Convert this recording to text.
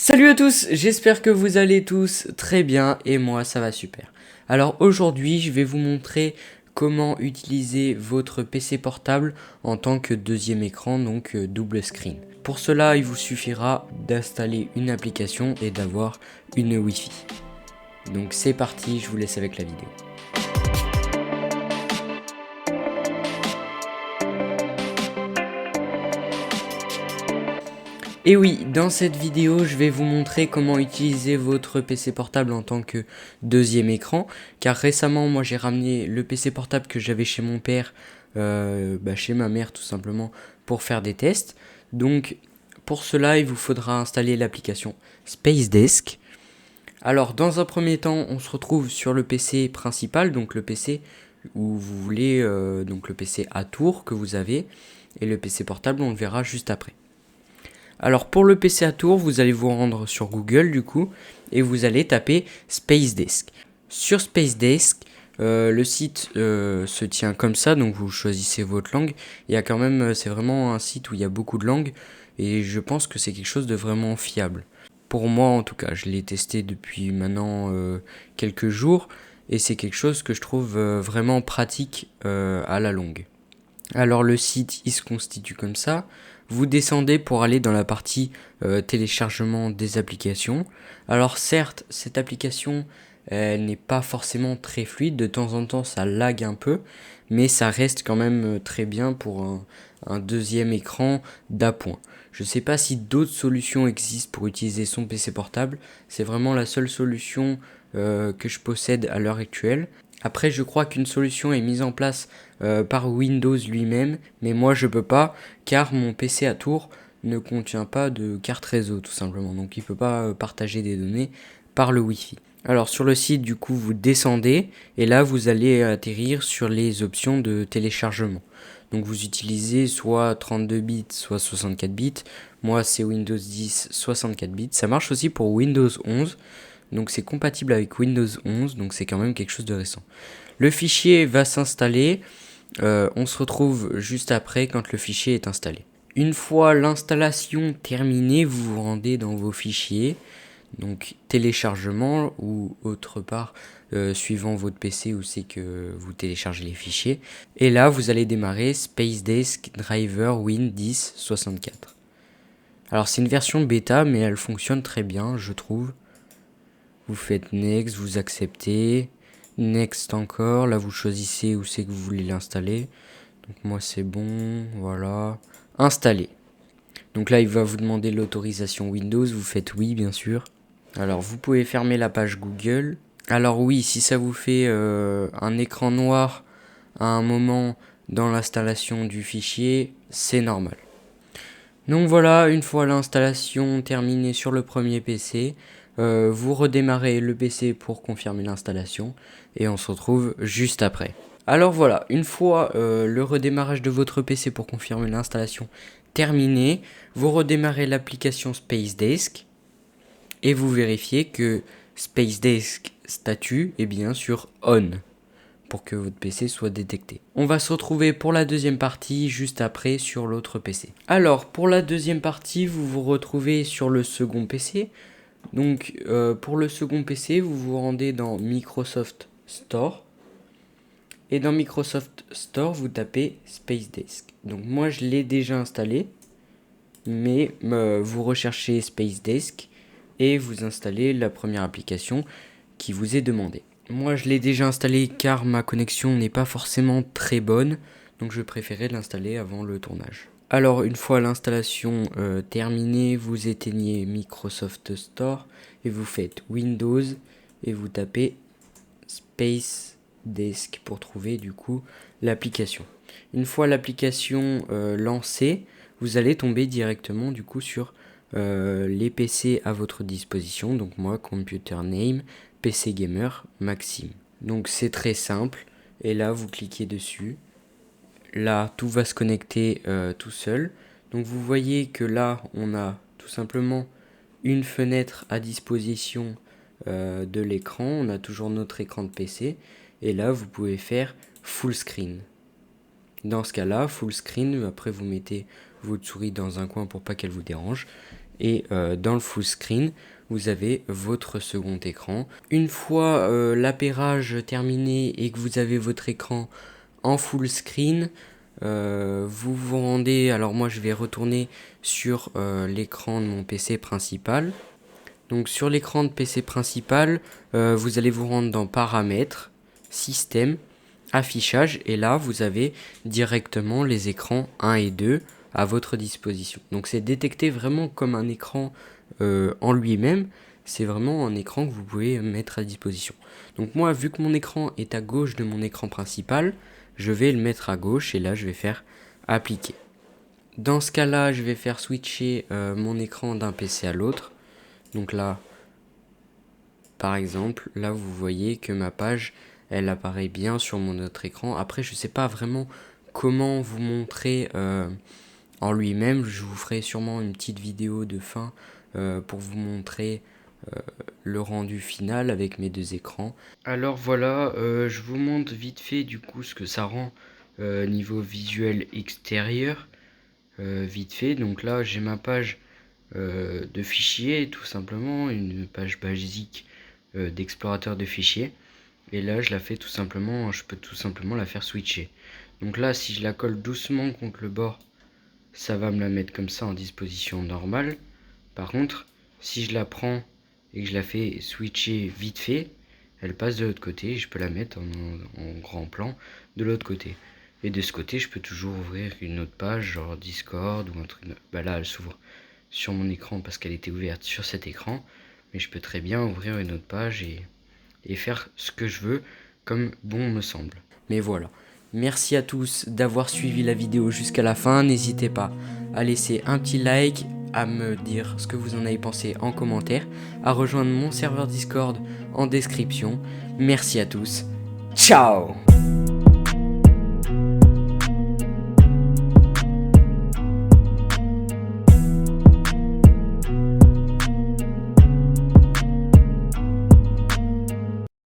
Salut à tous, j'espère que vous allez tous très bien et moi ça va super. Alors aujourd'hui je vais vous montrer comment utiliser votre PC portable en tant que deuxième écran, donc double screen. Pour cela il vous suffira d'installer une application et d'avoir une Wi-Fi. Donc c'est parti, je vous laisse avec la vidéo. Et oui, dans cette vidéo, je vais vous montrer comment utiliser votre PC portable en tant que deuxième écran. Car récemment, moi j'ai ramené le PC portable que j'avais chez mon père, chez ma mère tout simplement, pour faire des tests. Donc pour cela, il vous faudra installer l'application SpaceDesk. Alors dans un premier temps, on se retrouve sur le PC principal, donc le PC où vous voulez, donc le PC à tour que vous avez. Et le PC portable, on le verra juste après. Alors pour le PC à tour, vous allez vous rendre sur Google du coup et vous allez taper SpaceDesk. Sur SpaceDesk, le site se tient comme ça, donc vous choisissez votre langue. Il y a quand même, c'est vraiment un site où il y a beaucoup de langues et je pense que c'est quelque chose de vraiment fiable. Pour moi en tout cas, je l'ai testé depuis maintenant quelques jours et c'est quelque chose que je trouve vraiment pratique à la longue. Alors le site il se constitue comme ça. Vous descendez pour aller dans la partie téléchargement des applications. Alors certes, cette application n'est pas forcément très fluide, de temps en temps ça lag un peu, mais ça reste quand même très bien pour un deuxième écran d'appoint. Je ne sais pas si d'autres solutions existent pour utiliser son PC portable, c'est vraiment la seule solution que je possède à l'heure actuelle. Après, je crois qu'une solution est mise en place par Windows lui-même, mais moi je peux pas, car mon PC à tour ne contient pas de carte réseau tout simplement, donc il ne peut pas partager des données par le Wi-Fi. Alors sur le site du coup vous descendez et là vous allez atterrir sur les options de téléchargement. Donc vous utilisez soit 32 bits soit 64 bits. Moi c'est Windows 10 64 bits. Ça marche aussi pour Windows 11. Donc c'est compatible avec Windows 11, donc c'est quand même quelque chose de récent. Le fichier va s'installer, on se retrouve juste après quand le fichier est installé. Une fois l'installation terminée, vous vous rendez dans vos fichiers, donc téléchargement ou autre part, suivant votre PC où c'est que vous téléchargez les fichiers. Et là, vous allez démarrer SpaceDesk Driver Win 10 64. Alors c'est une version bêta, mais elle fonctionne très bien, je trouve. Vous faites Next, vous acceptez. Next encore, là vous choisissez où c'est que vous voulez l'installer. Donc moi c'est bon, voilà. Installer. Donc là il va vous demander l'autorisation Windows, vous faites oui bien sûr. Alors vous pouvez fermer la page Google. Alors oui, si ça vous fait un écran noir à un moment dans l'installation du fichier, c'est normal. Donc voilà, une fois l'installation terminée sur le premier PC, vous redémarrez le PC pour confirmer l'installation et on se retrouve juste après. Alors voilà, une fois le redémarrage de votre PC pour confirmer l'installation terminé, vous redémarrez l'application SpaceDesk et vous vérifiez que SpaceDesk statut est bien sur On pour que votre PC soit détecté. On va se retrouver pour la deuxième partie juste après sur l'autre PC. Alors pour la deuxième partie, vous vous retrouvez sur le second PC. Donc pour le second PC, vous vous rendez dans Microsoft Store. Et dans Microsoft Store, vous tapez SpaceDesk. Donc moi je l'ai déjà installé, mais vous recherchez SpaceDesk et vous installez la première application qui vous est demandée. Moi je l'ai déjà installé car ma connexion n'est pas forcément très bonne, donc je préférais l'installer avant le tournage. Alors une fois l'installation terminée, vous éteignez Microsoft Store et vous faites Windows et vous tapez SpaceDesk pour trouver du coup l'application. Une fois l'application lancée, vous allez tomber directement du coup sur les PC à votre disposition. Donc moi, Computer Name, PC Gamer, Maxime. Donc c'est très simple. Et là, vous cliquez dessus. Là, tout va se connecter tout seul. Donc vous voyez que là, on a tout simplement une fenêtre à disposition de l'écran. On a toujours notre écran de PC. Et là, vous pouvez faire full screen. Dans ce cas-là, full screen, après vous mettez votre souris dans un coin pour pas qu'elle vous dérange. Et dans le full screen, vous avez votre second écran. Une fois l'appairage terminé et que vous avez votre écran en full screen, vous vous rendez, alors moi je vais retourner sur l'écran de mon PC principal. Donc sur l'écran de PC principal, vous allez vous rendre dans paramètres, système, affichage, et là vous avez directement les écrans 1 et 2 à votre disposition. Donc c'est détecté vraiment comme un écran en lui-même, c'est vraiment un écran que vous pouvez mettre à disposition. Donc moi, vu que mon écran est à gauche de mon écran principal, je vais le mettre à gauche et là je vais faire appliquer. Dans ce cas-là, je vais faire switcher mon écran d'un PC à l'autre. Donc là, par exemple, là vous voyez que ma page, elle apparaît bien sur mon autre écran. Après, je sais pas vraiment comment vous montrer en lui-même. Je vous ferai sûrement une petite vidéo de fin pour vous montrer le rendu final avec mes deux écrans. Alors voilà, je vous montre vite fait du coup ce que ça rend niveau visuel extérieur. Vite fait, donc là j'ai ma page de fichiers, tout simplement, une page basique d'explorateur de fichiers. Et là je la fais tout simplement, je peux tout simplement la faire switcher. Donc là si je la colle doucement contre le bord, ça va me la mettre comme ça en disposition normale. Par contre, si je la prends et que je la fais switcher vite fait, elle passe de l'autre côté, je peux la mettre en grand plan de l'autre côté. Et de ce côté, je peux toujours ouvrir une autre page, genre Discord ou un truc. Bah là, elle s'ouvre sur mon écran parce qu'elle était ouverte sur cet écran. Mais je peux très bien ouvrir une autre page et faire ce que je veux comme bon me semble. Mais voilà. Merci à tous d'avoir suivi la vidéo jusqu'à la fin. N'hésitez pas à laisser un petit like, à me dire ce que vous en avez pensé en commentaire, à rejoindre mon serveur Discord en description. Merci à tous. Ciao!